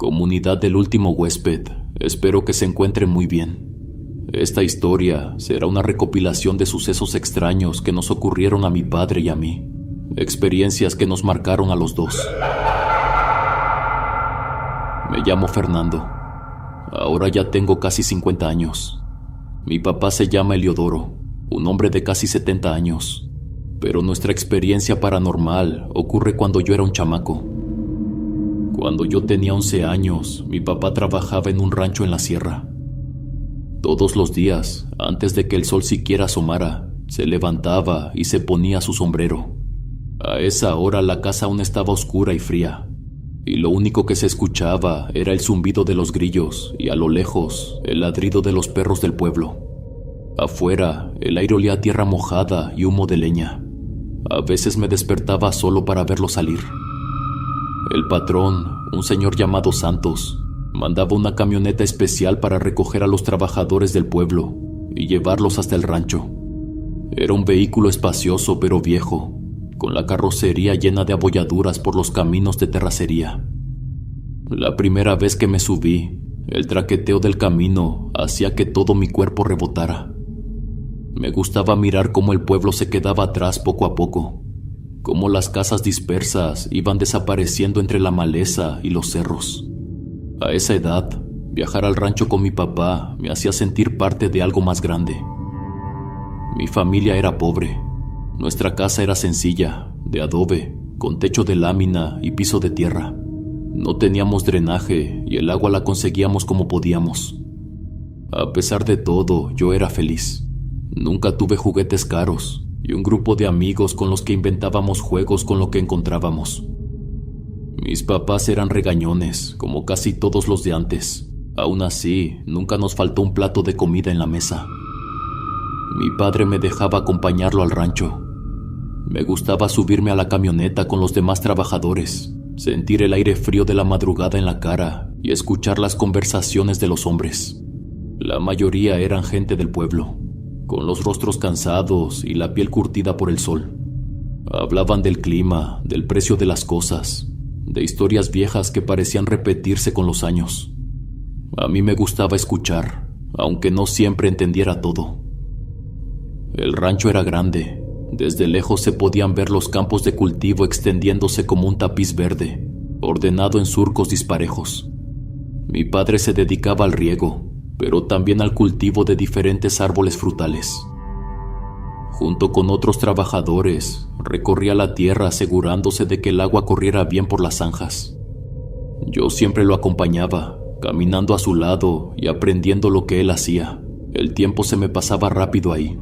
Comunidad del último huésped, espero que se encuentren muy bien. Esta historia será una recopilación de sucesos extraños que nos ocurrieron a mi padre y a mí, experiencias que nos marcaron a los dos. Me llamo Fernando. Ahora ya tengo casi 50 años. Mi papá se llama Eliodoro, un hombre de casi 70 años. Pero nuestra experiencia paranormal ocurre cuando yo era un chamaco. Cuando yo tenía 11 años, mi papá trabajaba en un rancho en la sierra. Todos los días, antes de que el sol siquiera asomara, se levantaba y se ponía su sombrero. A esa hora la casa aún estaba oscura y fría, y lo único que se escuchaba era el zumbido de los grillos y a lo lejos el ladrido de los perros del pueblo. Afuera, el aire olía a tierra mojada y humo de leña. A veces me despertaba solo para verlo salir. El patrón, un señor llamado Santos, mandaba una camioneta especial para recoger a los trabajadores del pueblo y llevarlos hasta el rancho. Era un vehículo espacioso pero viejo, con la carrocería llena de abolladuras por los caminos de terracería. La primera vez que me subí, el traqueteo del camino hacía que todo mi cuerpo rebotara. Me gustaba mirar cómo el pueblo se quedaba atrás poco a poco, cómo las casas dispersas iban desapareciendo entre la maleza y los cerros. A esa edad, viajar al rancho con mi papá me hacía sentir parte de algo más grande. Mi familia era pobre. Nuestra casa era sencilla, de adobe, con techo de lámina y piso de tierra. No teníamos drenaje y el agua la conseguíamos como podíamos. A pesar de todo, yo era feliz. Nunca tuve juguetes caros y un grupo de amigos con los que inventábamos juegos con lo que encontrábamos. Mis papás eran regañones, como casi todos los de antes. Aún así, nunca nos faltó un plato de comida en la mesa. Mi padre me dejaba acompañarlo al rancho. Me gustaba subirme a la camioneta con los demás trabajadores, sentir el aire frío de la madrugada en la cara y escuchar las conversaciones de los hombres. La mayoría eran gente del pueblo, con los rostros cansados y la piel curtida por el sol. Hablaban del clima, del precio de las cosas, de historias viejas que parecían repetirse con los años. A mí me gustaba escuchar, aunque no siempre entendiera todo. El rancho era grande. Desde lejos se podían ver los campos de cultivo extendiéndose como un tapiz verde, ordenado en surcos disparejos. Mi padre se dedicaba al riego, pero también al cultivo de diferentes árboles frutales. Junto con otros trabajadores, recorría la tierra asegurándose de que el agua corriera bien por las zanjas. Yo siempre lo acompañaba, caminando a su lado y aprendiendo lo que él hacía. El tiempo se me pasaba rápido ahí.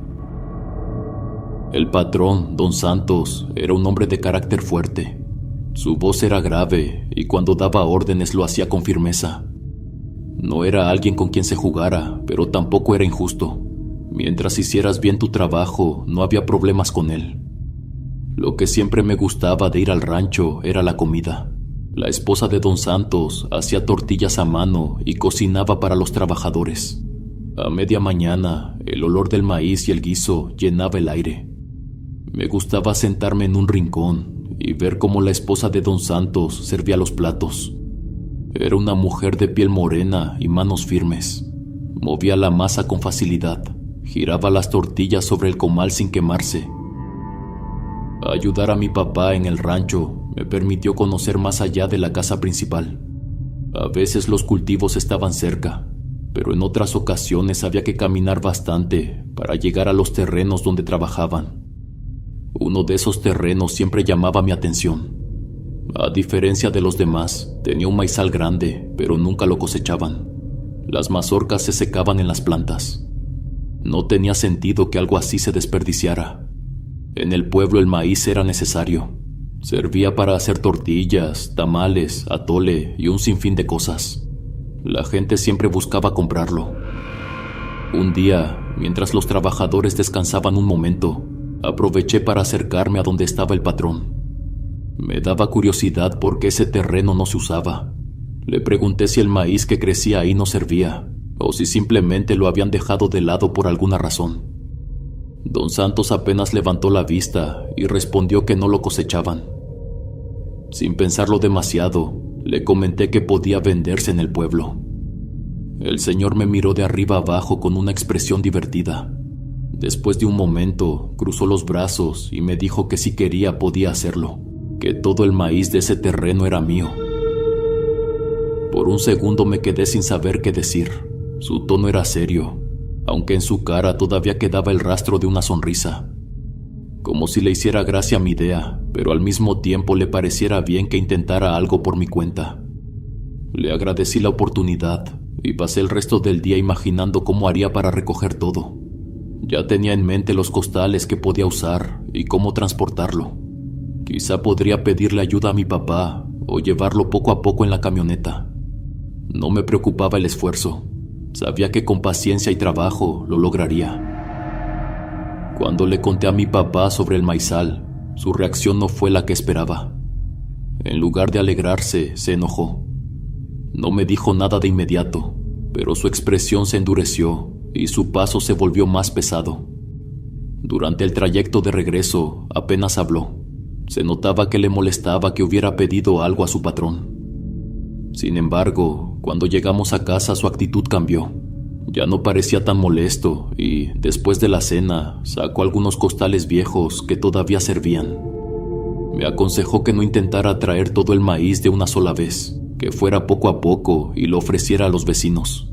El patrón, don Santos, era un hombre de carácter fuerte. Su voz era grave y cuando daba órdenes lo hacía con firmeza. No era alguien con quien se jugara, pero tampoco era injusto. Mientras hicieras bien tu trabajo, no había problemas con él. Lo que siempre me gustaba de ir al rancho era la comida. La esposa de don Santos hacía tortillas a mano y cocinaba para los trabajadores. A media mañana, el olor del maíz y el guiso llenaba el aire. Me gustaba sentarme en un rincón y ver cómo la esposa de don Santos servía los platos. Era una mujer de piel morena y manos firmes. Movía la masa con facilidad, giraba las tortillas sobre el comal sin quemarse. Ayudar a mi papá en el rancho me permitió conocer más allá de la casa principal. A veces los cultivos estaban cerca, pero en otras ocasiones había que caminar bastante para llegar a los terrenos donde trabajaban. Uno de esos terrenos siempre llamaba mi atención. A diferencia de los demás, tenía un maizal grande, pero nunca lo cosechaban. Las mazorcas se secaban en las plantas. No tenía sentido que algo así se desperdiciara. En el pueblo el maíz era necesario. Servía para hacer tortillas, tamales, atole y un sinfín de cosas. La gente siempre buscaba comprarlo. Un día, mientras los trabajadores descansaban un momento, aproveché para acercarme a donde estaba el patrón. Me daba curiosidad por qué ese terreno no se usaba. Le pregunté si el maíz que crecía ahí no servía, o si simplemente lo habían dejado de lado por alguna razón. Don Santos apenas levantó la vista y respondió que no lo cosechaban. Sin pensarlo demasiado, Le comenté que podía venderse en el pueblo. El señor me miró de arriba abajo con una expresión divertida. Después de un momento, cruzó los brazos y me dijo que si quería podía hacerlo, que todo el maíz de ese terreno era mío. Por un segundo me quedé sin saber qué decir. Su tono era serio, aunque en su cara todavía quedaba el rastro de una sonrisa. Como si le hiciera gracia mi idea, pero al mismo tiempo le pareciera bien que intentara algo por mi cuenta. Le agradecí la oportunidad y pasé el resto del día imaginando cómo haría para recoger todo. Ya tenía en mente los costales que podía usar y cómo transportarlo. Quizá podría pedirle ayuda a mi papá o llevarlo poco a poco en la camioneta. No me preocupaba el esfuerzo. Sabía que con paciencia y trabajo lo lograría. Cuando le conté a mi papá sobre el maizal, su reacción no fue la que esperaba. En lugar de alegrarse, se enojó. No me dijo nada de inmediato, pero su expresión se endureció y su paso se volvió más pesado. Durante el trayecto de regreso, apenas habló. Se notaba que le molestaba que hubiera pedido algo a su patrón. Sin embargo, cuando llegamos a casa su actitud cambió. Ya no parecía tan molesto y, después de la cena, sacó algunos costales viejos que todavía servían. Me aconsejó que no intentara traer todo el maíz de una sola vez, que fuera poco a poco y lo ofreciera a los vecinos.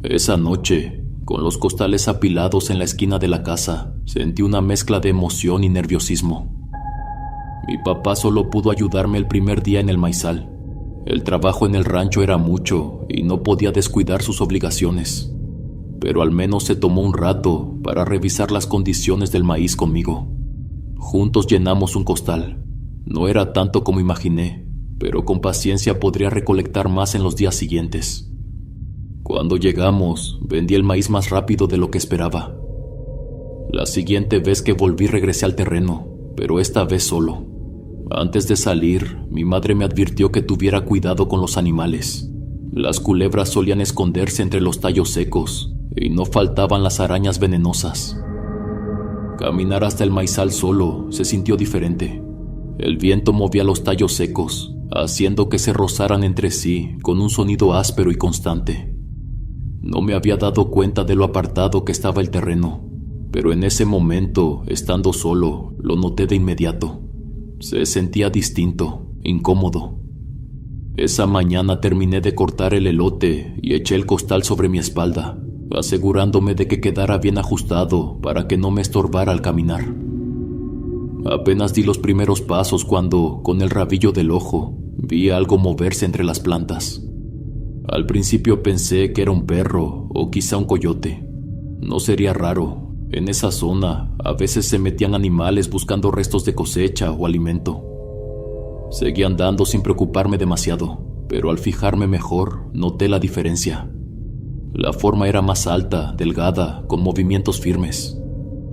Esa noche, con los costales apilados en la esquina de la casa, sentí una mezcla de emoción y nerviosismo. Mi papá solo pudo ayudarme el primer día en el maizal. El trabajo en el rancho era mucho y no podía descuidar sus obligaciones, pero al menos se tomó un rato para revisar las condiciones del maíz conmigo. Juntos llenamos un costal. No era tanto como imaginé, pero con paciencia podría recolectar más en los días siguientes. Cuando llegamos, vendí el maíz más rápido de lo que esperaba. La siguiente vez que volví regresé al terreno, pero esta vez solo. Antes de salir, mi madre me advirtió que tuviera cuidado con los animales. Las culebras solían esconderse entre los tallos secos y no faltaban las arañas venenosas. Caminar hasta el maizal solo se sintió diferente. El viento movía los tallos secos, haciendo que se rozaran entre sí con un sonido áspero y constante. No me había dado cuenta de lo apartado que estaba el terreno, pero en ese momento, estando solo, lo noté de inmediato. Se sentía distinto, incómodo. Esa mañana terminé de cortar el elote y eché el costal sobre mi espalda, asegurándome de que quedara bien ajustado para que no me estorbara al caminar. Apenas di los primeros pasos cuando, con el rabillo del ojo, vi algo moverse entre las plantas. Al principio pensé que era un perro o quizá un coyote. No sería raro. En esa zona, a veces se metían animales buscando restos de cosecha o alimento. Seguí andando sin preocuparme demasiado, pero al fijarme mejor, noté la diferencia. La forma era más alta, delgada, con movimientos firmes.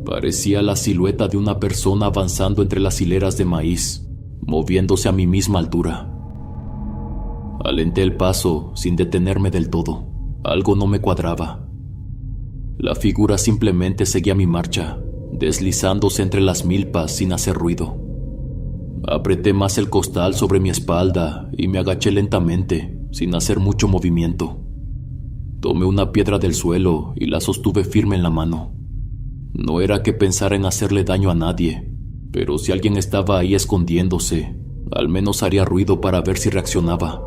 Parecía la silueta de una persona avanzando entre las hileras de maíz, moviéndose a mi misma altura. Alenté el paso sin detenerme del todo. Algo no me cuadraba. La figura simplemente seguía mi marcha, deslizándose entre las milpas sin hacer ruido. Apreté más el costal sobre mi espalda y me agaché lentamente, sin hacer mucho movimiento. Tomé una piedra del suelo y la sostuve firme en la mano. No era que pensara en hacerle daño a nadie, pero si alguien estaba ahí escondiéndose, al menos haría ruido para ver si reaccionaba.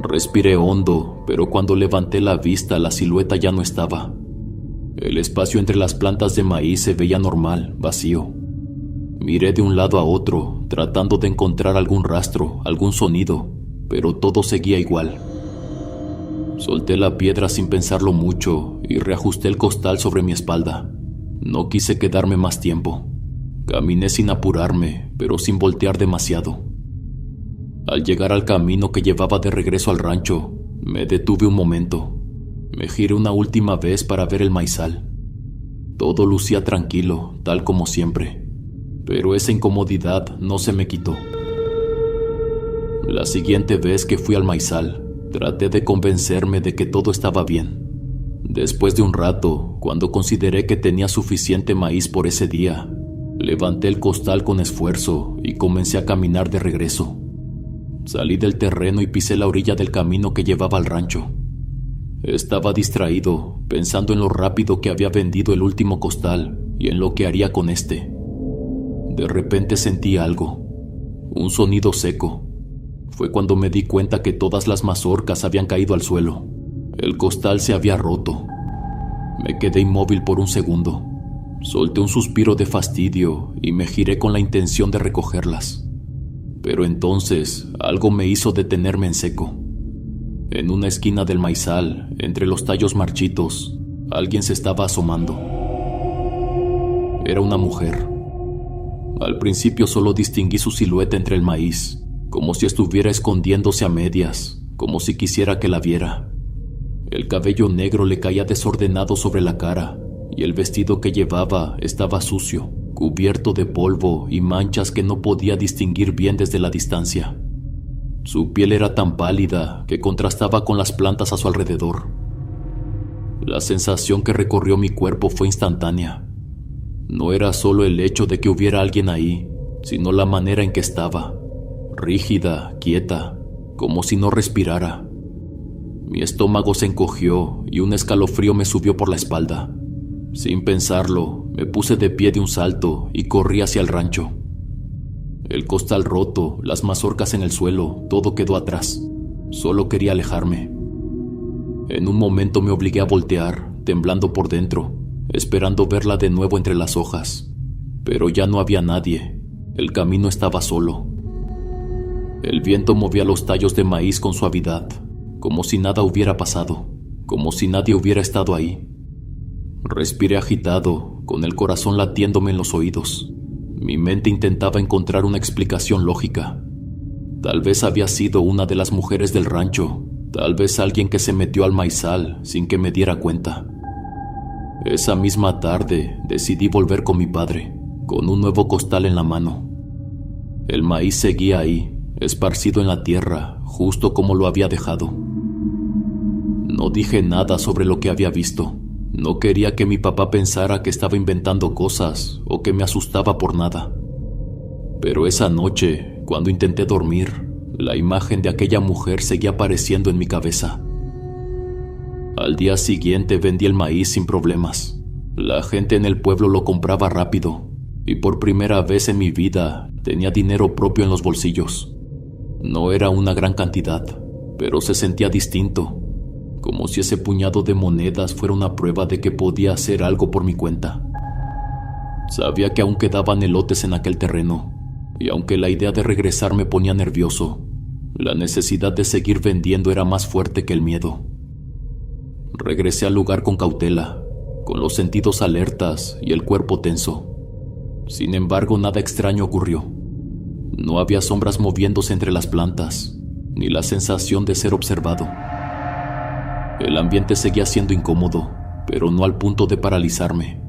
Respiré hondo, pero cuando levanté la vista la silueta ya no estaba. El espacio entre las plantas de maíz se veía normal, vacío. Miré de un lado a otro, tratando de encontrar algún rastro, algún sonido, pero todo seguía igual. Solté la piedra sin pensarlo mucho y reajusté el costal sobre mi espalda. No quise quedarme más tiempo. Caminé sin apurarme, pero sin voltear demasiado. Al llegar al camino que llevaba de regreso al rancho, me detuve un momento. Me giré una última vez para ver el maizal. Todo lucía tranquilo, tal como siempre, pero esa incomodidad no se me quitó. La siguiente vez que fui al maizal, traté de convencerme de que todo estaba bien. Después de un rato, cuando consideré que tenía suficiente maíz por ese día, levanté el costal con esfuerzo y comencé a caminar de regreso. Salí del terreno y pisé la orilla del camino que llevaba al rancho. Estaba distraído, pensando en lo rápido que había vendido el último costal y en lo que haría con este. De repente sentí algo, un sonido seco. Fue cuando me di cuenta que todas las mazorcas habían caído al suelo. El costal se había roto. Me quedé inmóvil por un segundo. Solté un suspiro de fastidio y me giré con la intención de recogerlas. Pero entonces algo me hizo detenerme en seco. En una esquina del maizal, entre los tallos marchitos, alguien se estaba asomando. Era una mujer. Al principio solo distinguí su silueta entre el maíz, como si estuviera escondiéndose a medias, como si quisiera que la viera. El cabello negro le caía desordenado sobre la cara, y el vestido que llevaba estaba sucio, cubierto de polvo y manchas que no podía distinguir bien desde la distancia. Su piel era tan pálida que contrastaba con las plantas a su alrededor. La sensación que recorrió mi cuerpo fue instantánea. No era solo el hecho de que hubiera alguien ahí, sino la manera en que estaba, rígida, quieta, como si no respirara. Mi estómago se encogió y un escalofrío me subió por la espalda. Sin pensarlo, me puse de pie de un salto y corrí hacia el rancho. El costal roto, las mazorcas en el suelo, todo quedó atrás. Solo quería alejarme. En un momento me obligué a voltear, temblando por dentro, esperando verla de nuevo entre las hojas. Pero ya no había nadie. El camino estaba solo. El viento movía los tallos de maíz con suavidad, como si nada hubiera pasado, como si nadie hubiera estado ahí. Respiré agitado, con el corazón latiéndome en los oídos. Mi mente intentaba encontrar una explicación lógica. Tal vez había sido una de las mujeres del rancho, tal vez alguien que se metió al maizal sin que me diera cuenta. Esa misma tarde decidí volver con mi padre, con un nuevo costal en la mano. El maíz seguía ahí, esparcido en la tierra, justo como lo había dejado. No dije nada sobre lo que había visto. No quería que mi papá pensara que estaba inventando cosas o que me asustaba por nada. Pero esa noche, cuando intenté dormir, la imagen de aquella mujer seguía apareciendo en mi cabeza. Al día siguiente vendí el maíz sin problemas. La gente en el pueblo lo compraba rápido y por primera vez en mi vida tenía dinero propio en los bolsillos. No era una gran cantidad, pero se sentía distinto, como si ese puñado de monedas fuera una prueba de que podía hacer algo por mi cuenta. Sabía que aún quedaban elotes en aquel terreno, y aunque la idea de regresar me ponía nervioso, la necesidad de seguir vendiendo era más fuerte que el miedo. Regresé al lugar con cautela, con los sentidos alertas y el cuerpo tenso. Sin embargo, nada extraño ocurrió. No había sombras moviéndose entre las plantas, ni la sensación de ser observado. El ambiente seguía siendo incómodo, pero no al punto de paralizarme.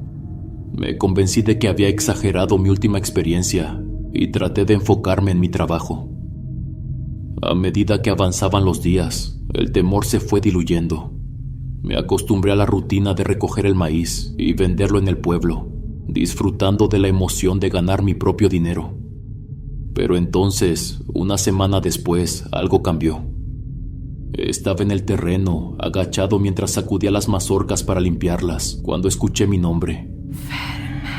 Me convencí de que había exagerado mi última experiencia y traté de enfocarme en mi trabajo. A medida que avanzaban los días, el temor se fue diluyendo. Me acostumbré a la rutina de recoger el maíz y venderlo en el pueblo, disfrutando de la emoción de ganar mi propio dinero. Pero entonces, una semana después, algo cambió. Estaba en el terreno, agachado mientras sacudía las mazorcas para limpiarlas, cuando escuché mi nombre. Fernando.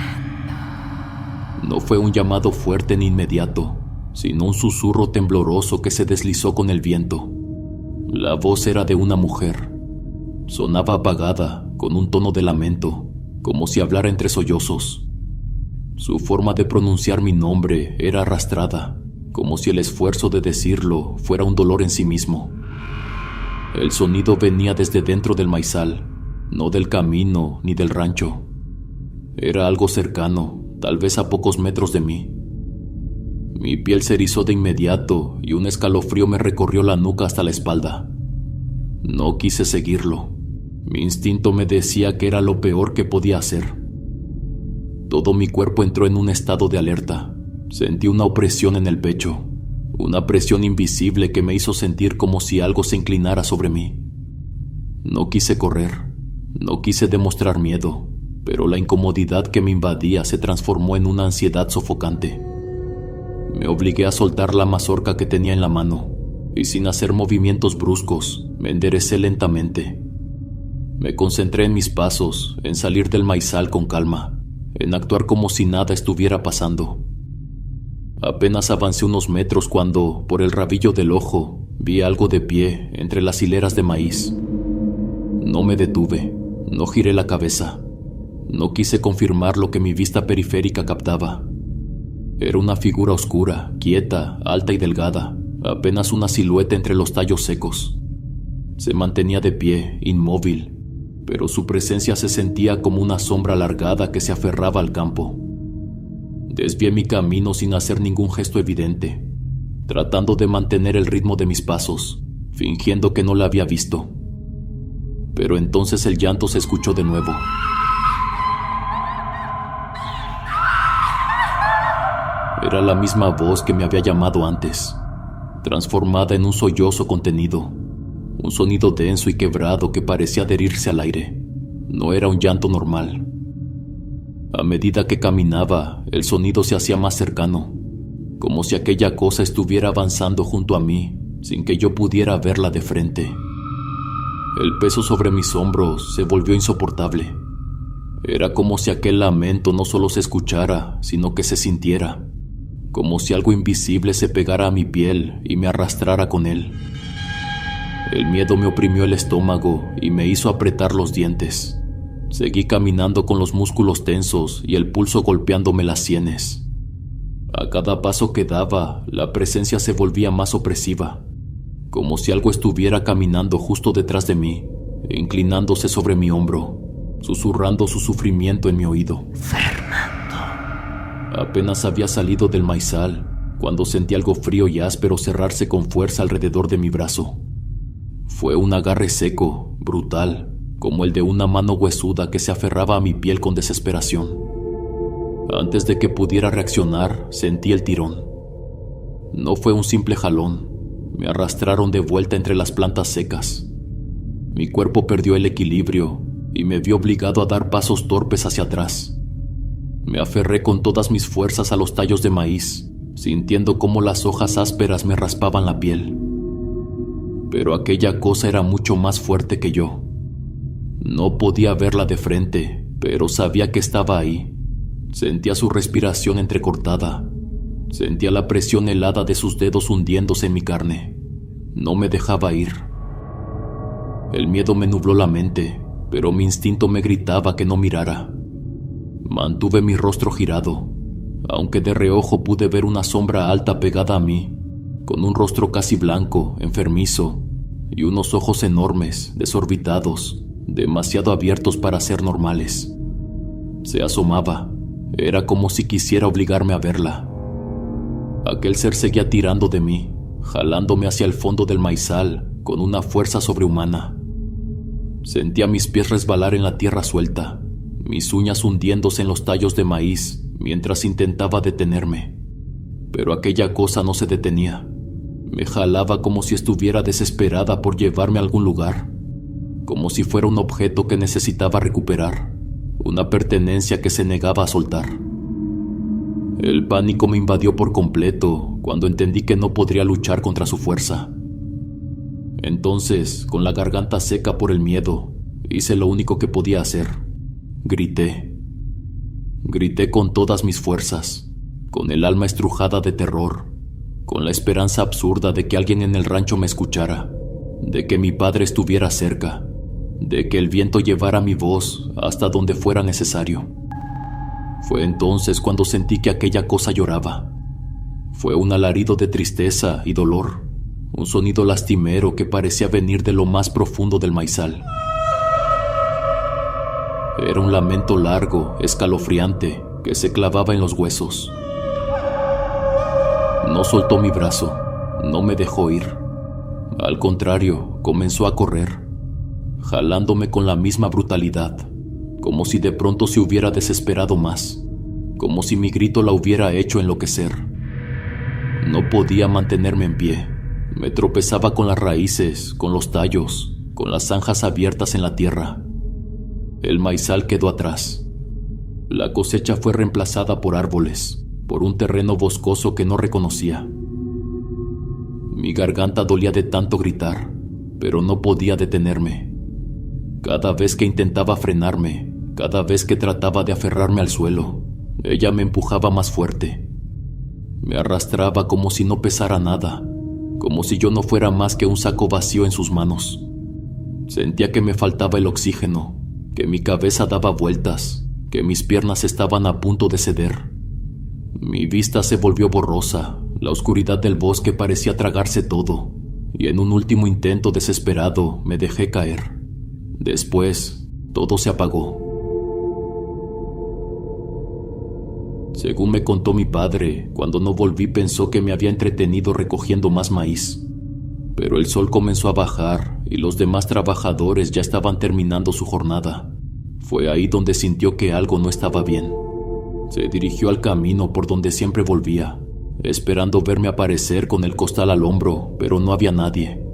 No fue un llamado fuerte ni inmediato, sino un susurro tembloroso que se deslizó con el viento. La voz era de una mujer. Sonaba apagada, con un tono de lamento, como si hablara entre sollozos. Su forma de pronunciar mi nombre era arrastrada, como si el esfuerzo de decirlo fuera un dolor en sí mismo. El sonido venía desde dentro del maizal, no del camino ni del rancho. Era algo cercano, tal vez a pocos metros de mí. Mi piel se erizó de inmediato y un escalofrío me recorrió la nuca hasta la espalda. No quise seguirlo. Mi instinto me decía que era lo peor que podía hacer. Todo mi cuerpo entró en un estado de alerta. Sentí una opresión en el pecho. Una presión invisible que me hizo sentir como si algo se inclinara sobre mí. No quise correr, no quise demostrar miedo, pero la incomodidad que me invadía se transformó en una ansiedad sofocante. Me obligué a soltar la mazorca que tenía en la mano. y sin hacer movimientos bruscos, me enderecé lentamente. Me concentré en mis pasos, en salir del maizal con calma, en actuar como si nada estuviera pasando. Apenas avancé unos metros cuando, por el rabillo del ojo, vi algo de pie entre las hileras de maíz. No me detuve, no giré la cabeza, no quise confirmar lo que mi vista periférica captaba. Era una figura oscura, quieta, alta y delgada, apenas una silueta entre los tallos secos. Se mantenía de pie, inmóvil, pero su presencia se sentía como una sombra alargada que se aferraba al campo. Desvié mi camino sin hacer ningún gesto evidente, tratando de mantener el ritmo de mis pasos, fingiendo que no la había visto. Pero entonces el llanto se escuchó de nuevo. Era la misma voz que me había llamado antes, transformada en un sollozo contenido, un sonido denso y quebrado que parecía adherirse al aire. No era un llanto normal. A medida que caminaba, el sonido se hacía más cercano, como si aquella cosa estuviera avanzando junto a mí, sin que yo pudiera verla de frente. El peso sobre mis hombros se volvió insoportable. Era como si aquel lamento no solo se escuchara, sino que se sintiera, como si algo invisible se pegara a mi piel y me arrastrara con él. El miedo me oprimió el estómago y me hizo apretar los dientes. Seguí caminando con los músculos tensos y el pulso golpeándome las sienes. A cada paso que daba, la presencia se volvía más opresiva, como si algo estuviera caminando justo detrás de mí, inclinándose sobre mi hombro, susurrando su sufrimiento en mi oído. Fernando. Apenas había salido del maizal cuando sentí algo frío y áspero cerrarse con fuerza alrededor de mi brazo. Fue un agarre seco, brutal, como el de una mano huesuda que se aferraba a mi piel con desesperación. Antes de que pudiera reaccionar, sentí el tirón. No fue un simple jalón, me arrastraron de vuelta entre las plantas secas. Mi cuerpo perdió el equilibrio y me vi obligado a dar pasos torpes hacia atrás. Me aferré con todas mis fuerzas a los tallos de maíz, sintiendo cómo las hojas ásperas me raspaban la piel. Pero aquella cosa era mucho más fuerte que yo. No podía verla de frente, pero sabía que estaba ahí. Sentía su respiración entrecortada. Sentía la presión helada de sus dedos hundiéndose en mi carne. No me dejaba ir. El miedo me nubló la mente, pero mi instinto me gritaba que no mirara. Mantuve mi rostro girado, aunque de reojo pude ver una sombra alta pegada a mí, con un rostro casi blanco, enfermizo, y unos ojos enormes, desorbitados, demasiado abiertos para ser normales. Se asomaba. Era como si quisiera obligarme a verla. Aquel ser seguía tirando de mí, jalándome hacia el fondo del maizal con una fuerza sobrehumana. Sentía mis pies resbalar en la tierra suelta, mis uñas hundiéndose en los tallos de maíz mientras intentaba detenerme. Pero aquella cosa no se detenía. Me jalaba como si estuviera desesperada por llevarme a algún lugar, como si fuera un objeto que necesitaba recuperar, una pertenencia que se negaba a soltar. El pánico me invadió por completo cuando entendí que no podría luchar contra su fuerza. Entonces, con la garganta seca por el miedo, hice lo único que podía hacer. Grité. Grité con todas mis fuerzas, con el alma estrujada de terror, con la esperanza absurda de que alguien en el rancho me escuchara, de que mi padre estuviera cerca, de que el viento llevara mi voz hasta donde fuera necesario. Fue entonces cuando sentí que aquella cosa lloraba. Fue un alarido de tristeza y dolor, un sonido lastimero que parecía venir de lo más profundo del maizal. Era un lamento largo, escalofriante, que se clavaba en los huesos. No soltó mi brazo, no me dejó ir. Al contrario, comenzó a correr, jalándome con la misma brutalidad, como si de pronto se hubiera desesperado más, como si mi grito la hubiera hecho enloquecer. No podía mantenerme en pie. Me tropezaba con las raíces, con los tallos, con las zanjas abiertas en la tierra. El maizal quedó atrás. La cosecha fue reemplazada por árboles, por un terreno boscoso que no reconocía. Mi garganta dolía de tanto gritar, pero no podía detenerme. Cada vez que intentaba frenarme, cada vez que trataba de aferrarme al suelo, ella me empujaba más fuerte. Me arrastraba como si no pesara nada, como si yo no fuera más que un saco vacío en sus manos. Sentía que me faltaba el oxígeno, que mi cabeza daba vueltas, que mis piernas estaban a punto de ceder. Mi vista se volvió borrosa, la oscuridad del bosque parecía tragarse todo, y en un último intento desesperado me dejé caer. Después, todo se apagó. Según me contó mi padre, cuando no volví pensó que me había entretenido recogiendo más maíz. Pero el sol comenzó a bajar y los demás trabajadores ya estaban terminando su jornada. Fue ahí donde sintió que algo no estaba bien. Se dirigió al camino por donde siempre volvía, esperando verme aparecer con el costal al hombro, pero no había nadie.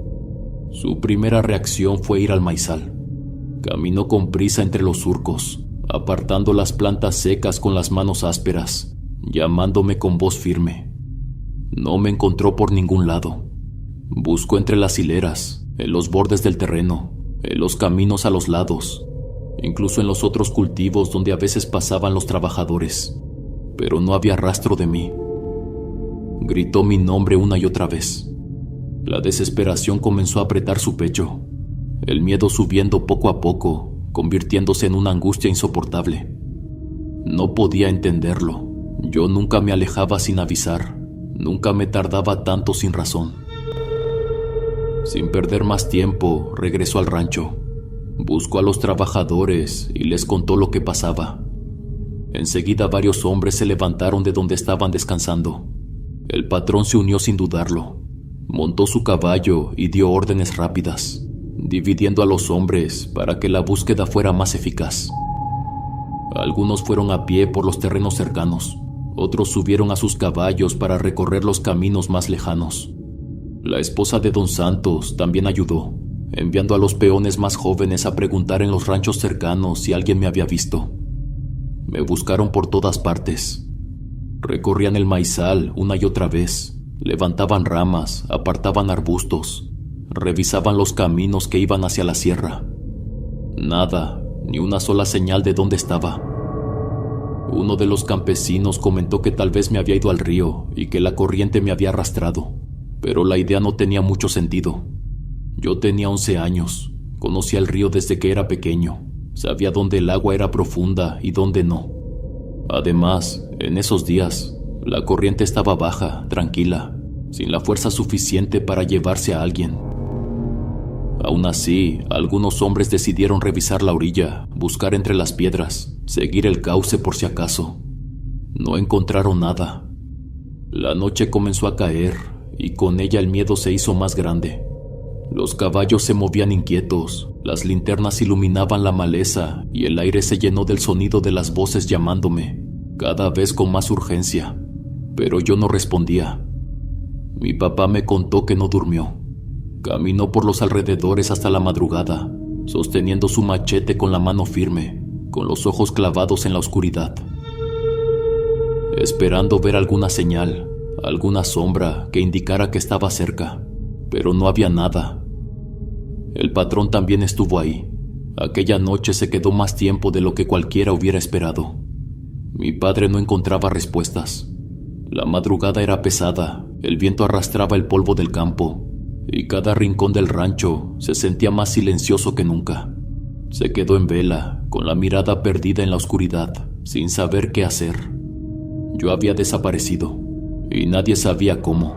Su primera reacción fue ir al maizal. Caminó con prisa entre los surcos, apartando las plantas secas con las manos ásperas, llamándome con voz firme. No me encontró por ningún lado. Buscó entre las hileras, en los bordes del terreno, en los caminos a los lados, incluso en los otros cultivos donde a veces pasaban los trabajadores, pero no había rastro de mí. Gritó mi nombre una y otra vez. La desesperación comenzó a apretar su pecho, el miedo subiendo poco a poco, convirtiéndose en una angustia insoportable. No podía entenderlo. Yo nunca me alejaba sin avisar, nunca me tardaba tanto sin razón. Sin perder más tiempo, regresó al rancho. Buscó a los trabajadores y les contó lo que pasaba. Enseguida varios hombres se levantaron de donde estaban descansando. El patrón se unió sin dudarlo. Montó su caballo y dio órdenes rápidas, dividiendo a los hombres para que la búsqueda fuera más eficaz. Algunos fueron a pie por los terrenos cercanos, otros subieron a sus caballos para recorrer los caminos más lejanos. La esposa de don Santos también ayudó, enviando a los peones más jóvenes a preguntar en los ranchos cercanos si alguien me había visto. Me buscaron por todas partes. Recorrían el maizal una y otra vez, levantaban ramas, apartaban arbustos, revisaban los caminos que iban hacia la sierra. Nada, ni una sola señal de dónde estaba. Uno de los campesinos comentó que tal vez me había ido al río y que la corriente me había arrastrado, pero la idea no tenía mucho sentido. Yo tenía 11 años, conocía el río desde que era pequeño, sabía dónde el agua era profunda y dónde no. Además, en esos días, la corriente estaba baja, tranquila, sin la fuerza suficiente para llevarse a alguien. Aún así, algunos hombres decidieron revisar la orilla, buscar entre las piedras, seguir el cauce por si acaso. No encontraron nada. La noche comenzó a caer y con ella el miedo se hizo más grande. Los caballos se movían inquietos, las linternas iluminaban la maleza y el aire se llenó del sonido de las voces llamándome, cada vez con más urgencia, pero yo no respondía. Mi papá me contó que no durmió. Caminó por los alrededores hasta la madrugada, sosteniendo su machete con la mano firme, con los ojos clavados en la oscuridad, esperando ver alguna señal, alguna sombra que indicara que estaba cerca, pero no había nada. El patrón también estuvo ahí. Aquella noche se quedó más tiempo de lo que cualquiera hubiera esperado. Mi padre no encontraba respuestas. La madrugada era pesada, el viento arrastraba el polvo del campo, y cada rincón del rancho se sentía más silencioso que nunca. Se quedó en vela, con la mirada perdida en la oscuridad, sin saber qué hacer. Yo había desaparecido, y nadie sabía cómo.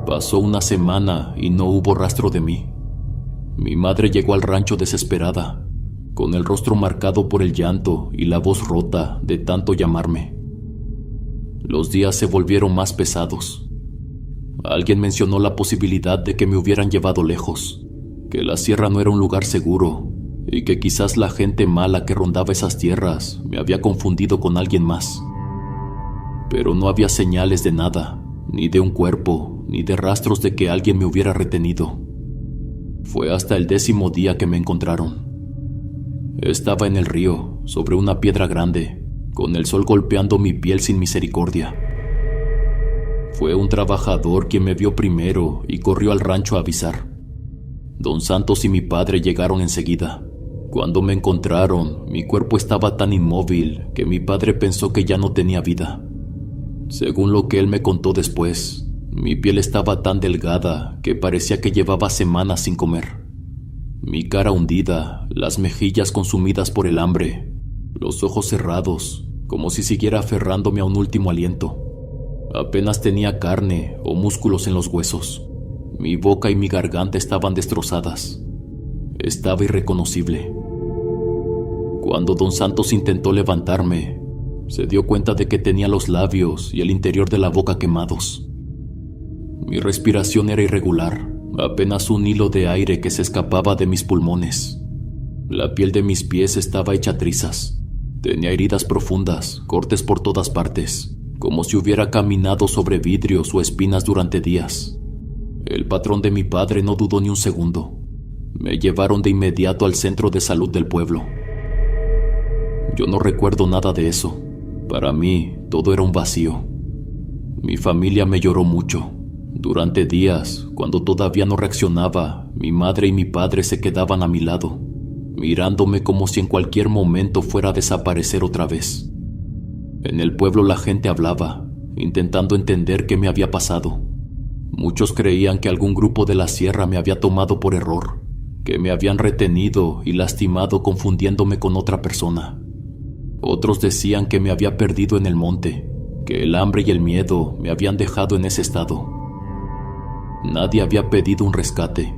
Pasó una semana y no hubo rastro de mí. Mi madre llegó al rancho desesperada, con el rostro marcado por el llanto y la voz rota de tanto llamarme. Los días se volvieron más pesados. Alguien mencionó la posibilidad de que me hubieran llevado lejos, que la sierra no era un lugar seguro y que quizás la gente mala que rondaba esas tierras me había confundido con alguien más. Pero no había señales de nada, ni de un cuerpo, ni de rastros de que alguien me hubiera retenido. Fue hasta el 10º día que me encontraron. Estaba en el río, sobre una piedra grande, con el sol golpeando mi piel sin misericordia. Fue un trabajador quien me vio primero y corrió al rancho a avisar. Don Santos y mi padre llegaron enseguida. Cuando me encontraron, mi cuerpo estaba tan inmóvil que mi padre pensó que ya no tenía vida. Según lo que él me contó después, mi piel estaba tan delgada que parecía que llevaba semanas sin comer. Mi cara hundida, las mejillas consumidas por el hambre, los ojos cerrados, como si siguiera aferrándome a un último aliento. Apenas tenía carne o músculos en los huesos. Mi boca y mi garganta estaban destrozadas. Estaba irreconocible. Cuando don Santos intentó levantarme, se dio cuenta de que tenía los labios y el interior de la boca quemados. Mi respiración era irregular, apenas un hilo de aire que se escapaba de mis pulmones. La piel de mis pies estaba hecha trizas. Tenía heridas profundas, cortes por todas partes, como si hubiera caminado sobre vidrios o espinas durante días. El patrón de mi padre no dudó ni un segundo. Me llevaron de inmediato al centro de salud del pueblo. Yo no recuerdo nada de eso. Para mí, todo era un vacío. Mi familia me lloró mucho. Durante días, cuando todavía no reaccionaba, mi madre y mi padre se quedaban a mi lado, mirándome como si en cualquier momento fuera a desaparecer otra vez. En el pueblo la gente hablaba, intentando entender qué me había pasado. Muchos creían que algún grupo de la sierra me había tomado por error, que me habían retenido y lastimado confundiéndome con otra persona. Otros decían que me había perdido en el monte, que el hambre y el miedo me habían dejado en ese estado. Nadie había pedido un rescate,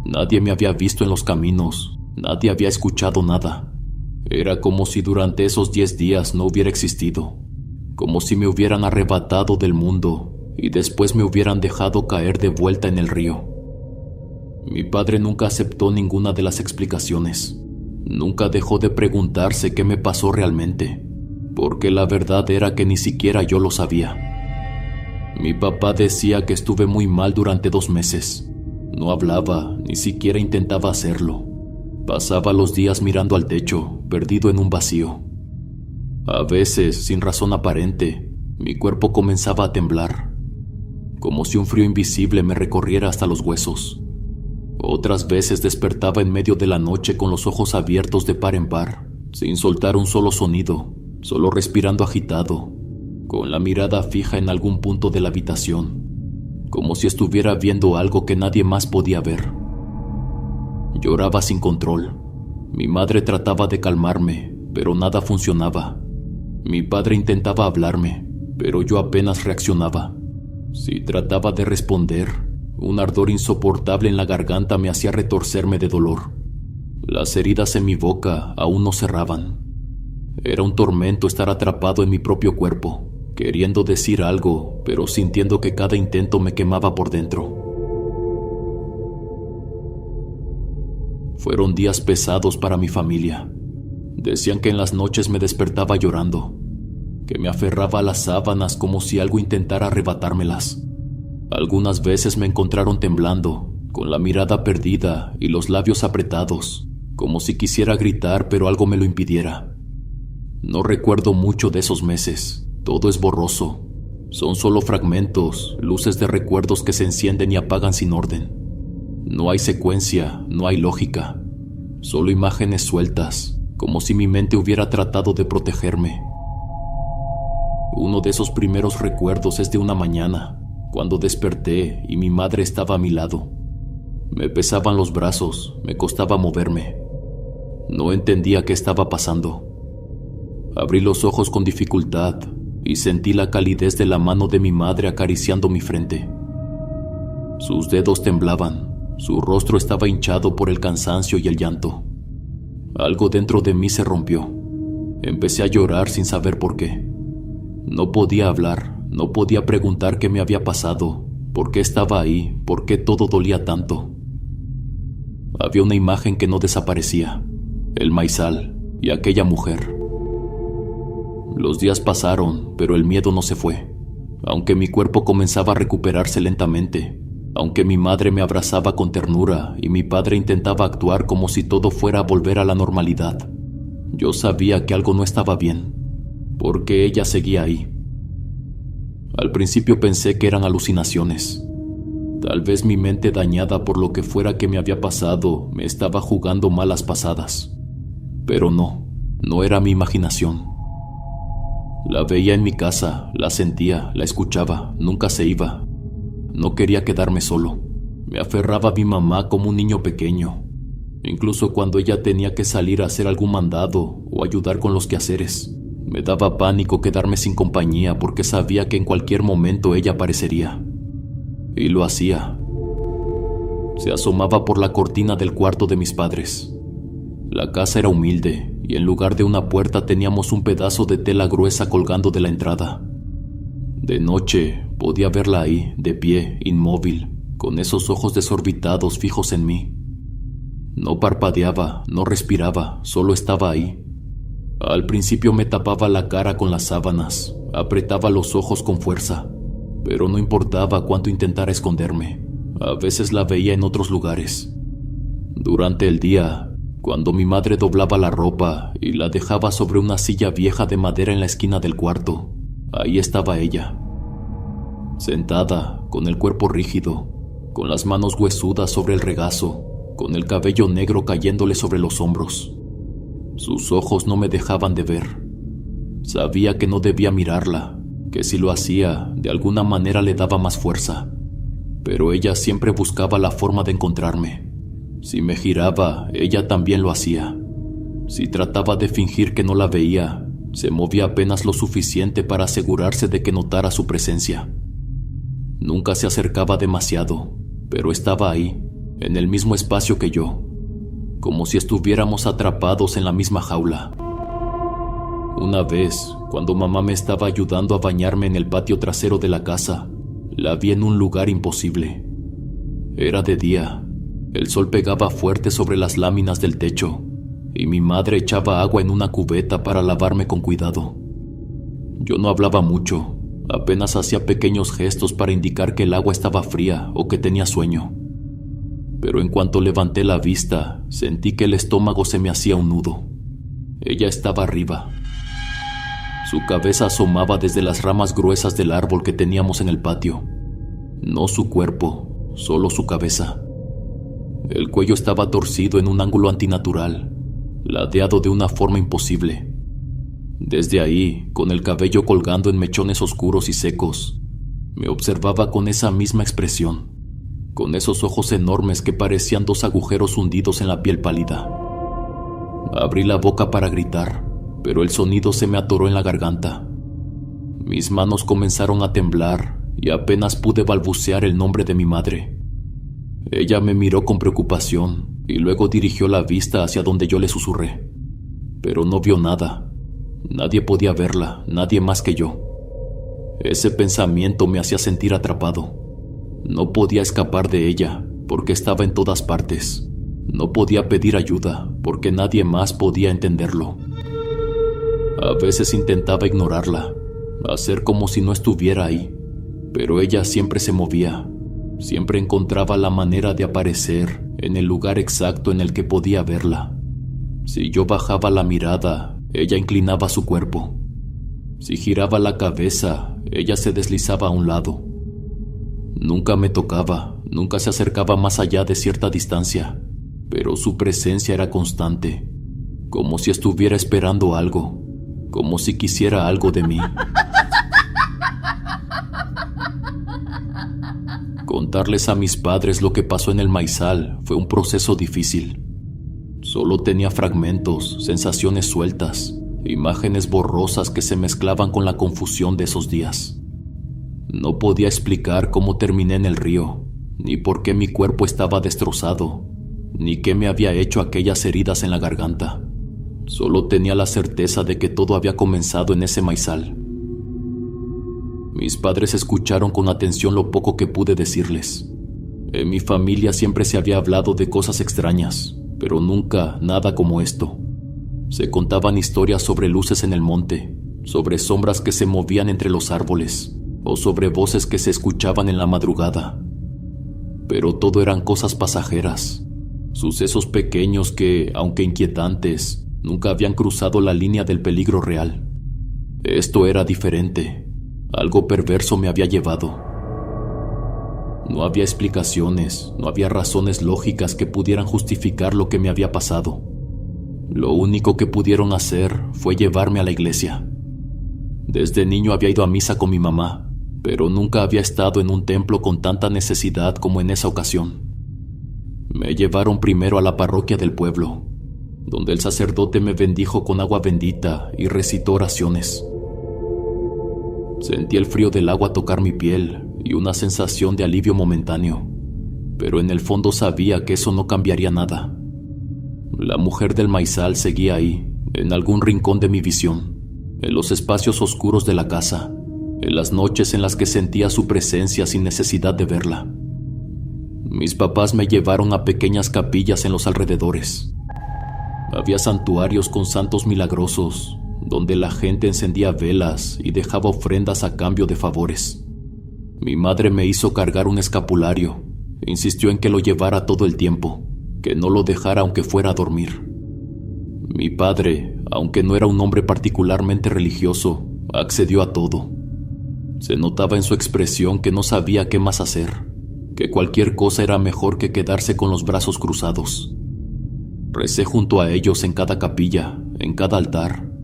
nadie me había visto en los caminos, nadie había escuchado nada. Era como si durante esos 10 días no hubiera existido, como si me hubieran arrebatado del mundo y después me hubieran dejado caer de vuelta en el río. Mi padre nunca aceptó ninguna de las explicaciones. Nunca dejó de preguntarse qué me pasó realmente, porque la verdad era que ni siquiera yo lo sabía. Mi papá decía que estuve muy mal durante 2 meses. No hablaba, ni siquiera intentaba hacerlo. Pasaba los días mirando al techo, perdido en un vacío. A veces, sin razón aparente, mi cuerpo comenzaba a temblar, como si un frío invisible me recorriera hasta los huesos. Otras veces despertaba en medio de la noche con los ojos abiertos de par en par, sin soltar un solo sonido, solo respirando agitado, con la mirada fija en algún punto de la habitación, como si estuviera viendo algo que nadie más podía ver. Lloraba sin control. Mi madre trataba de calmarme, pero nada funcionaba. Mi padre intentaba hablarme, pero yo apenas reaccionaba. Si trataba de responder, un ardor insoportable en la garganta me hacía retorcerme de dolor. Las heridas en mi boca aún no cerraban. Era un tormento estar atrapado en mi propio cuerpo, queriendo decir algo, pero sintiendo que cada intento me quemaba por dentro. Fueron días pesados para mi familia. Decían que en las noches me despertaba llorando, que me aferraba a las sábanas como si algo intentara arrebatármelas. Algunas veces me encontraron temblando, con la mirada perdida y los labios apretados, como si quisiera gritar pero algo me lo impidiera. No recuerdo mucho de esos meses, todo es borroso. Son solo fragmentos, luces de recuerdos que se encienden y apagan sin orden. No hay secuencia, no hay lógica, solo imágenes sueltas, como si mi mente hubiera tratado de protegerme. Uno de esos primeros recuerdos es de una mañana, cuando desperté y mi madre estaba a mi lado. Me pesaban los brazos, me costaba moverme. No entendía qué estaba pasando. Abrí los ojos con dificultad y sentí la calidez de la mano de mi madre acariciando mi frente. Sus dedos temblaban, su rostro estaba hinchado por el cansancio y el llanto. Algo dentro de mí se rompió. Empecé a llorar sin saber por qué. No podía hablar, no podía preguntar qué me había pasado, por qué estaba ahí, por qué todo dolía tanto. Había una imagen que no desaparecía, el maizal y aquella mujer. Los días pasaron, pero el miedo no se fue. Aunque mi cuerpo comenzaba a recuperarse lentamente, aunque mi madre me abrazaba con ternura y mi padre intentaba actuar como si todo fuera a volver a la normalidad, yo sabía que algo no estaba bien, porque ella seguía ahí. Al principio pensé que eran alucinaciones. Tal vez mi mente dañada por lo que fuera que me había pasado me estaba jugando malas pasadas. Pero no era mi imaginación. La veía en mi casa, la sentía, la escuchaba, nunca se iba. No quería quedarme solo. Me aferraba a mi mamá como un niño pequeño, incluso cuando ella tenía que salir a hacer algún mandado o ayudar con los quehaceres. Me daba pánico quedarme sin compañía porque sabía que en cualquier momento ella aparecería. Y lo hacía. Se asomaba por la cortina del cuarto de mis padres. La casa era humilde y en lugar de una puerta teníamos un pedazo de tela gruesa colgando de la entrada. De noche podía verla ahí, de pie, inmóvil, con esos ojos desorbitados fijos en mí. No parpadeaba, no respiraba, solo estaba ahí. Al principio me tapaba la cara con las sábanas, apretaba los ojos con fuerza, pero no importaba cuánto intentara esconderme. A veces la veía en otros lugares. Durante el día, cuando mi madre doblaba la ropa y la dejaba sobre una silla vieja de madera en la esquina del cuarto, ahí estaba ella. Sentada, con el cuerpo rígido, con las manos huesudas sobre el regazo, con el cabello negro cayéndole sobre los hombros. Sus ojos no me dejaban de ver. Sabía que no debía mirarla, que si lo hacía, de alguna manera le daba más fuerza. Pero ella siempre buscaba la forma de encontrarme. Si me giraba, ella también lo hacía. Si trataba de fingir que no la veía, se movía apenas lo suficiente para asegurarse de que notara su presencia. Nunca se acercaba demasiado, pero estaba ahí, en el mismo espacio que yo, como si estuviéramos atrapados en la misma jaula. Una vez, cuando mamá me estaba ayudando a bañarme en el patio trasero de la casa, la vi en un lugar imposible. Era de día. El sol pegaba fuerte sobre las láminas del techo y mi madre echaba agua en una cubeta para lavarme con cuidado. Yo no hablaba mucho, apenas hacía pequeños gestos para indicar que el agua estaba fría o que tenía sueño. Pero en cuanto levanté la vista, sentí que el estómago se me hacía un nudo. Ella estaba arriba. Su cabeza asomaba desde las ramas gruesas del árbol que teníamos en el patio. No su cuerpo, solo su cabeza. El cuello estaba torcido en un ángulo antinatural, ladeado de una forma imposible. Desde ahí, con el cabello colgando en mechones oscuros y secos, me observaba con esa misma expresión, con esos ojos enormes que parecían dos agujeros hundidos en la piel pálida. Abrí la boca para gritar, pero el sonido se me atoró en la garganta. Mis manos comenzaron a temblar y apenas pude balbucear el nombre de mi madre. Ella me miró con preocupación y luego dirigió la vista hacia donde yo le susurré. Pero no vio nada. Nadie podía verla, nadie más que yo. Ese pensamiento me hacía sentir atrapado. No podía escapar de ella, porque estaba en todas partes. No podía pedir ayuda, porque nadie más podía entenderlo. A veces intentaba ignorarla, hacer como si no estuviera ahí, pero ella siempre se movía. Siempre encontraba la manera de aparecer en el lugar exacto en el que podía verla. Si yo bajaba la mirada, ella inclinaba su cuerpo. Si giraba la cabeza, ella se deslizaba a un lado. Nunca me tocaba, nunca se acercaba más allá de cierta distancia, pero su presencia era constante, como si estuviera esperando algo, como si quisiera algo de mí. Contarles a mis padres lo que pasó en el maizal fue un proceso difícil. Solo tenía fragmentos, sensaciones sueltas, imágenes borrosas que se mezclaban con la confusión de esos días. No podía explicar cómo terminé en el río, ni por qué mi cuerpo estaba destrozado, ni qué me había hecho aquellas heridas en la garganta. Solo tenía la certeza de que todo había comenzado en ese maizal. Mis padres escucharon con atención lo poco que pude decirles. En mi familia siempre se había hablado de cosas extrañas, pero nunca nada como esto. Se contaban historias sobre luces en el monte, sobre sombras que se movían entre los árboles, o sobre voces que se escuchaban en la madrugada. Pero todo eran cosas pasajeras, sucesos pequeños que, aunque inquietantes, nunca habían cruzado la línea del peligro real. Esto era diferente. Algo perverso me había llevado. No había explicaciones, no había razones lógicas que pudieran justificar lo que me había pasado. Lo único que pudieron hacer fue llevarme a la iglesia. Desde niño había ido a misa con mi mamá, pero nunca había estado en un templo con tanta necesidad como en esa ocasión. Me llevaron primero a la parroquia del pueblo, donde el sacerdote me bendijo con agua bendita y recitó oraciones. Sentí el frío del agua tocar mi piel y una sensación de alivio momentáneo, pero en el fondo sabía que eso no cambiaría nada. La mujer del maizal seguía ahí, en algún rincón de mi visión, en los espacios oscuros de la casa, en las noches en las que sentía su presencia sin necesidad de verla. Mis papás me llevaron a pequeñas capillas en los alrededores. Había santuarios con santos milagrosos, donde la gente encendía velas y dejaba ofrendas a cambio de favores. Mi madre me hizo cargar un escapulario, insistió en que lo llevara todo el tiempo, que no lo dejara aunque fuera a dormir. Mi padre, aunque no era un hombre particularmente religioso, accedió a todo. Se notaba en su expresión que no sabía qué más hacer, que cualquier cosa era mejor que quedarse con los brazos cruzados. Recé junto a ellos en cada capilla, en cada altar,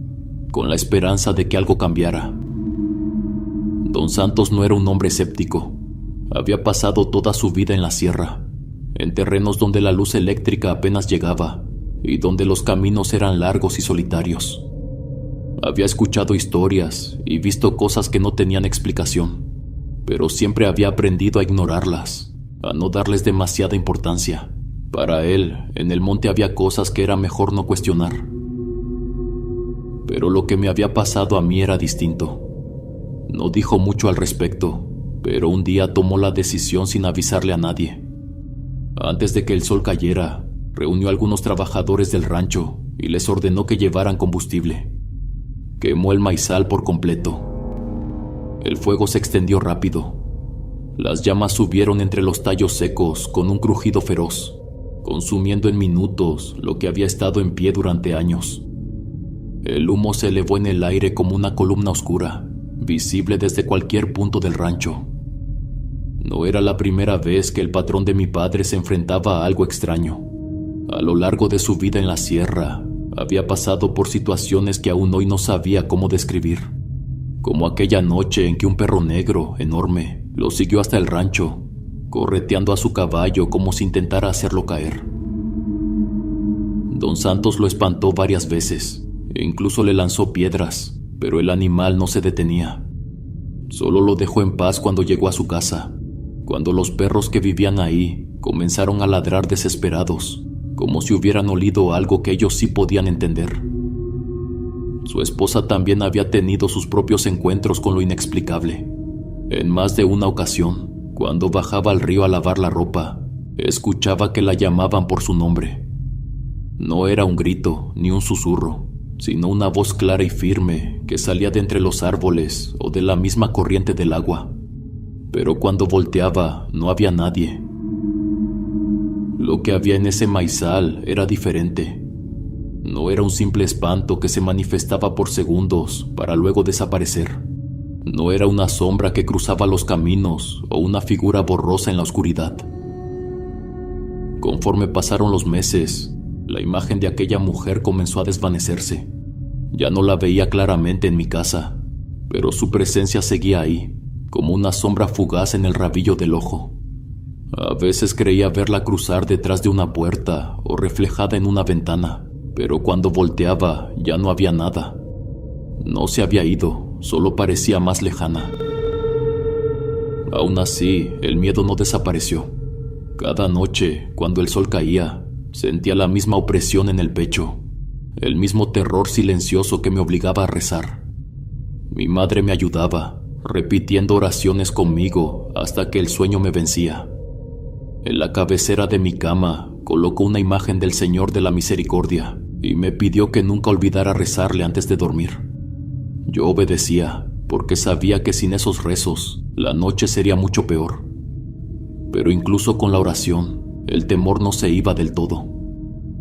con la esperanza de que algo cambiara. Don Santos no era un hombre escéptico. Había pasado toda su vida en la sierra, en terrenos donde la luz eléctrica apenas llegaba y donde los caminos eran largos y solitarios. Había escuchado historias y visto cosas que no tenían explicación, pero siempre había aprendido a ignorarlas, a no darles demasiada importancia. Para él, en el monte había cosas que era mejor no cuestionar. Pero lo que me había pasado a mí era distinto. No dijo mucho al respecto, pero un día tomó la decisión sin avisarle a nadie. Antes de que el sol cayera, reunió a algunos trabajadores del rancho y les ordenó que llevaran combustible. Quemó el maizal por completo. El fuego se extendió rápido. Las llamas subieron entre los tallos secos con un crujido feroz, consumiendo en minutos lo que había estado en pie durante años. El humo se elevó en el aire como una columna oscura, visible desde cualquier punto del rancho. No era la primera vez que el patrón de mi padre se enfrentaba a algo extraño. A lo largo de su vida en la sierra, había pasado por situaciones que aún hoy no sabía cómo describir, como aquella noche en que un perro negro, enorme, lo siguió hasta el rancho, correteando a su caballo como si intentara hacerlo caer. Don Santos lo espantó varias veces, e incluso le lanzó piedras, pero el animal no se detenía. Solo lo dejó en paz cuando llegó a su casa, cuando los perros que vivían ahí comenzaron a ladrar desesperados, como si hubieran olido algo que ellos sí podían entender. Su esposa también había tenido sus propios encuentros con lo inexplicable. En más de una ocasión, cuando bajaba al río a lavar la ropa, escuchaba que la llamaban por su nombre. No era un grito ni un susurro, sino una voz clara y firme que salía de entre los árboles o de la misma corriente del agua. Pero cuando volteaba, no había nadie. Lo que había en ese maizal era diferente. No era un simple espanto que se manifestaba por segundos para luego desaparecer. No era una sombra que cruzaba los caminos o una figura borrosa en la oscuridad. Conforme pasaron los meses, la imagen de aquella mujer comenzó a desvanecerse. Ya no la veía claramente en mi casa, pero su presencia seguía ahí, como una sombra fugaz en el rabillo del ojo. A veces creía verla cruzar detrás de una puerta o reflejada en una ventana, pero cuando volteaba ya no había nada. No se había ido, solo parecía más lejana. Aún así, el miedo no desapareció. Cada noche, cuando el sol caía, sentía la misma opresión en el pecho, el mismo terror silencioso que me obligaba a rezar. Mi madre me ayudaba, repitiendo oraciones conmigo hasta que el sueño me vencía. En la cabecera de mi cama colocó una imagen del Señor de la Misericordia y me pidió que nunca olvidara rezarle antes de dormir. Yo obedecía, porque sabía que sin esos rezos, la noche sería mucho peor. Pero incluso con la oración, el temor no se iba del todo.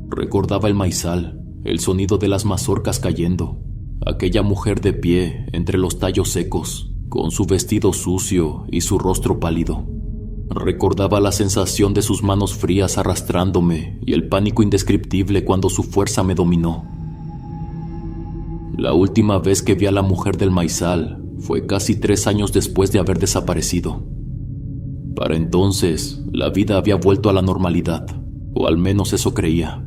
Recordaba el maizal, el sonido de las mazorcas cayendo, aquella mujer de pie entre los tallos secos, con su vestido sucio y su rostro pálido. Recordaba la sensación de sus manos frías arrastrándome y el pánico indescriptible cuando su fuerza me dominó. La última vez que vi a la mujer del maizal fue casi 3 años después de haber desaparecido. Para entonces, la vida había vuelto a la normalidad, o al menos eso creía.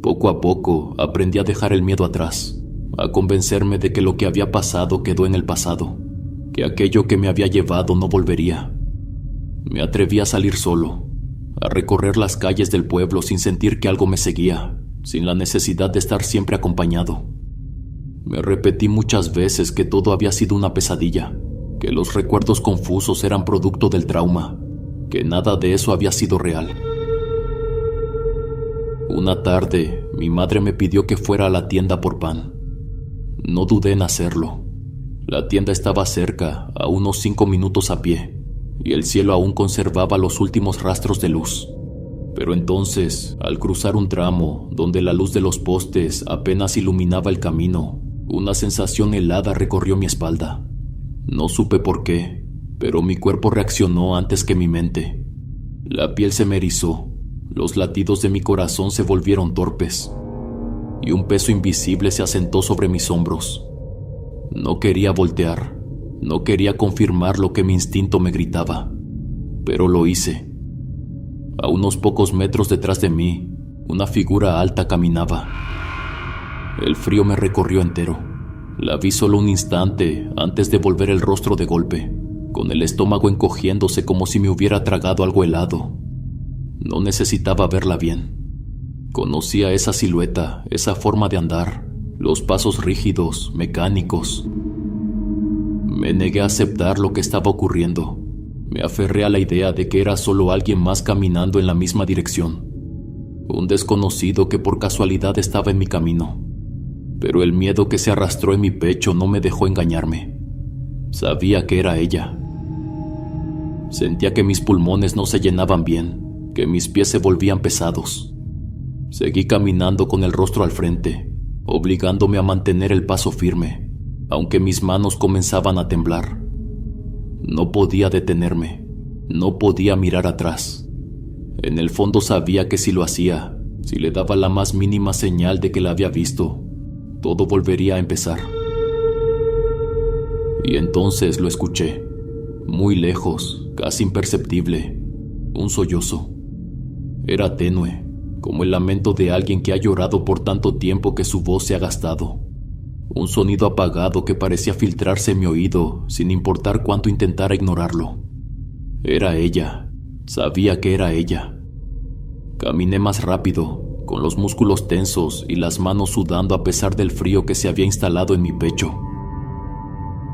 Poco a poco aprendí a dejar el miedo atrás, a convencerme de que lo que había pasado quedó en el pasado, que aquello que me había llevado no volvería. Me atreví a salir solo, a recorrer las calles del pueblo sin sentir que algo me seguía, sin la necesidad de estar siempre acompañado. Me repetí muchas veces que todo había sido una pesadilla, que los recuerdos confusos eran producto del trauma, que nada de eso había sido real. Una tarde, mi madre me pidió que fuera a la tienda por pan. No dudé en hacerlo. La tienda estaba cerca, a unos 5 minutos a pie, y el cielo aún conservaba los últimos rastros de luz. Pero entonces, al cruzar un tramo donde la luz de los postes apenas iluminaba el camino, una sensación helada recorrió mi espalda. No supe por qué, pero mi cuerpo reaccionó antes que mi mente. La piel se me erizó, los latidos de mi corazón se volvieron torpes, y un peso invisible se asentó sobre mis hombros. No quería voltear, no quería confirmar lo que mi instinto me gritaba, pero lo hice. A unos pocos metros detrás de mí, una figura alta caminaba. El frío me recorrió entero. La vi solo un instante antes de volver el rostro de golpe, con el estómago encogiéndose como si me hubiera tragado algo helado. No necesitaba verla bien. Conocía esa silueta, esa forma de andar, los pasos rígidos, mecánicos. Me negué a aceptar lo que estaba ocurriendo. Me aferré a la idea de que era solo alguien más caminando en la misma dirección. Un desconocido que por casualidad estaba en mi camino. Pero el miedo que se arrastró en mi pecho no me dejó engañarme. Sabía que era ella. Sentía que mis pulmones no se llenaban bien, que mis pies se volvían pesados. Seguí caminando con el rostro al frente, obligándome a mantener el paso firme, aunque mis manos comenzaban a temblar. No podía detenerme, no podía mirar atrás. En el fondo sabía que si lo hacía, si le daba la más mínima señal de que la había visto, todo volvería a empezar. Y entonces lo escuché, muy lejos, casi imperceptible, un sollozo. Era tenue, como el lamento de alguien que ha llorado por tanto tiempo que su voz se ha gastado. Un sonido apagado que parecía filtrarse en mi oído sin importar cuánto intentara ignorarlo. Era ella, sabía que era ella. Caminé más rápido, con los músculos tensos y las manos sudando a pesar del frío que se había instalado en mi pecho.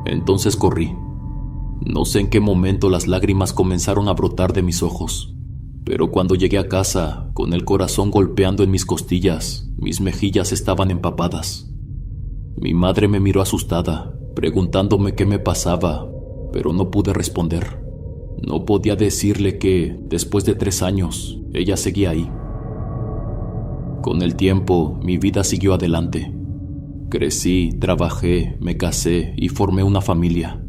Entonces corrí. No sé en qué momento las lágrimas comenzaron a brotar de mis ojos, pero cuando llegué a casa, con el corazón golpeando en mis costillas, mis mejillas estaban empapadas. Mi madre me miró asustada, preguntándome qué me pasaba, pero no pude responder. No podía decirle que, después de 3 años, ella seguía ahí. Con el tiempo, mi vida siguió adelante. Crecí, trabajé, me casé y formé una familia.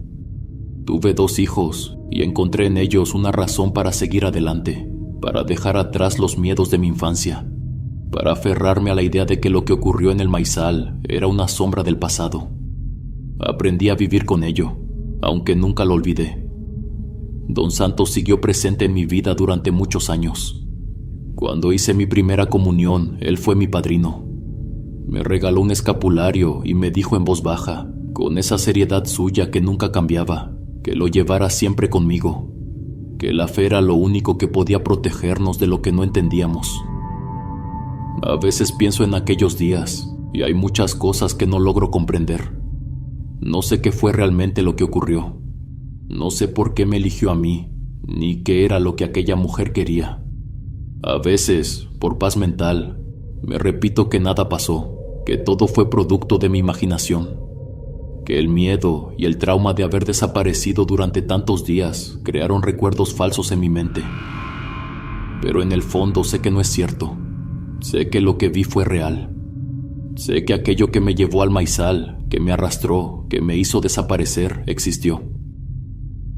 Tuve 2 hijos y encontré en ellos una razón para seguir adelante, para dejar atrás los miedos de mi infancia, para aferrarme a la idea de que lo que ocurrió en el maizal era una sombra del pasado. Aprendí a vivir con ello, aunque nunca lo olvidé. Don Santos siguió presente en mi vida durante muchos años. Cuando hice mi primera comunión, él fue mi padrino. Me regaló un escapulario y me dijo en voz baja, con esa seriedad suya que nunca cambiaba, que lo llevara siempre conmigo, que la fe era lo único que podía protegernos de lo que no entendíamos. A veces pienso en aquellos días y hay muchas cosas que no logro comprender. No sé qué fue realmente lo que ocurrió. No sé por qué me eligió a mí, ni qué era lo que aquella mujer quería. A veces, por paz mental, me repito que nada pasó, que todo fue producto de mi imaginación, que el miedo y el trauma de haber desaparecido durante tantos días crearon recuerdos falsos en mi mente. Pero en el fondo sé que no es cierto. Sé que lo que vi fue real. Sé que aquello que me llevó al maizal, que me arrastró, que me hizo desaparecer, existió.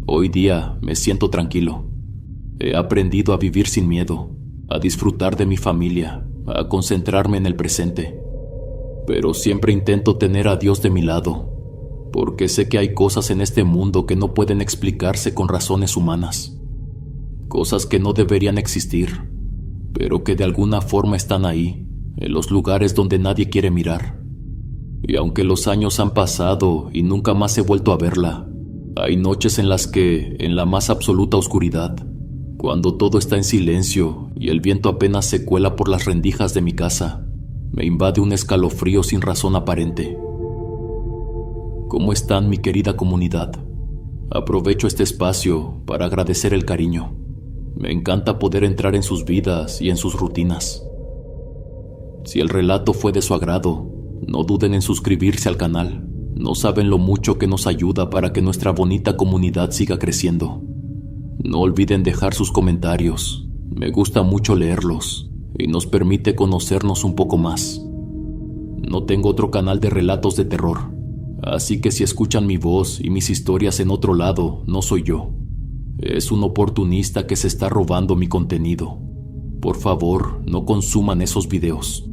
Hoy día me siento tranquilo. He aprendido a vivir sin miedo, a disfrutar de mi familia, a concentrarme en el presente. Pero siempre intento tener a Dios de mi lado, porque sé que hay cosas en este mundo que no pueden explicarse con razones humanas. Cosas que no deberían existir, pero que de alguna forma están ahí, en los lugares donde nadie quiere mirar. Y aunque los años han pasado y nunca más he vuelto a verla, hay noches en las que, en la más absoluta oscuridad, cuando todo está en silencio y el viento apenas se cuela por las rendijas de mi casa, me invade un escalofrío sin razón aparente. ¿Cómo están, mi querida comunidad? Aprovecho este espacio para agradecer el cariño. Me encanta poder entrar en sus vidas y en sus rutinas. Si el relato fue de su agrado, no duden en suscribirse al canal. No saben lo mucho que nos ayuda para que nuestra bonita comunidad siga creciendo. No olviden dejar sus comentarios. Me gusta mucho leerlos y nos permite conocernos un poco más. No tengo otro canal de relatos de terror, así que si escuchan mi voz y mis historias en otro lado, no soy yo. Es un oportunista que se está robando mi contenido. Por favor, no consuman esos videos.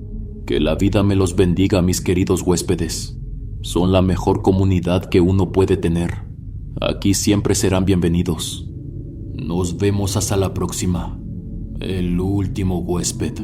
Que la vida me los bendiga, mis queridos huéspedes. Son la mejor comunidad que uno puede tener. Aquí siempre serán bienvenidos. Nos vemos hasta la próxima. El último huésped.